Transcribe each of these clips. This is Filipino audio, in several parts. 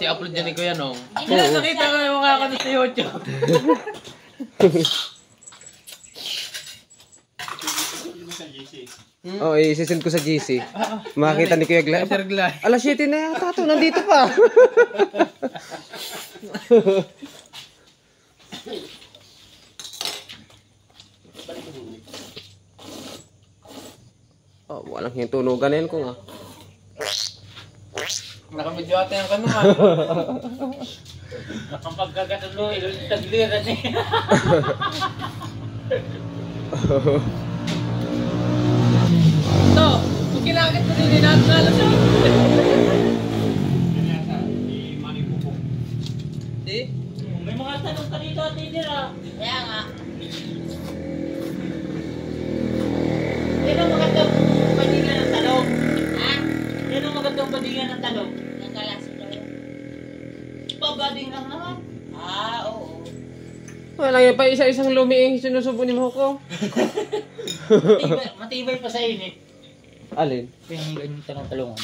Si upload dyan ni Kuya Nong. Nakita ko yung mga kanto sa YouTube. Oo, isisend ko sa GC. Makakita ni Kuya Glay. Alas 7 na yan, tato, nandito pa. Oh, walang yung tunugan na yun ko nga. Nakamedyo ata yung kanong ha. Nakapagkagatulo, tagliran eh. Ito, kung kinakit mo din natin na alam siya. Di? May mga tanong ka dito at hindi na. Kaya nga. Yan ang magandang badingan ng tanong. Ha? Yan ang magandang badingan ng tanong. Nagkalasi daw. Babading lang naman. Ah, oo. Wala yan pa isa-isang lumiing sinusubo ni Moko. Matibay pa sa init. Alin? Yung ganyan tanong-talungan.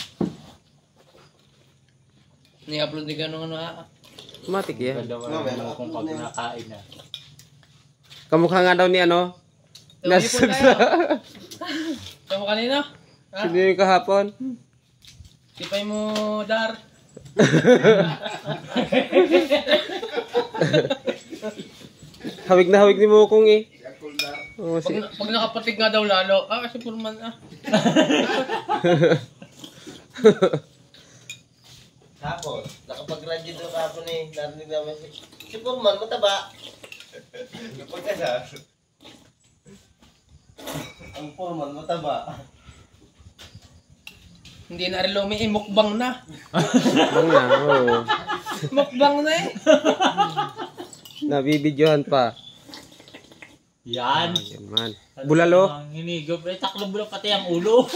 Ni-upload ni ganong ano ha. Matik yan. Dalawa naman kung pag nakain na. Kamukha nga daw ni ano? Tumipon tayo. Kamu kanina? Ha? Sino yung kahapon? Tipay mo, Dar. Hawig na hawig ni Mokong eh. Oh, si... Pag nakapatig nga daw lalo. Ah, si Purman ah. Kapon, nakapag-graduate daw kapon eh. Narinig naman si Purman, mataba. Pagkasar. Ang Purman, mataba. Hindi na rin lumiin, mukbang na. Bang na, oo. Mukbang na eh. Nabibidyohan pa. Yan. Yan man. Bulalo. Hinigop. Eh, taklo bulalo pati ang ulo.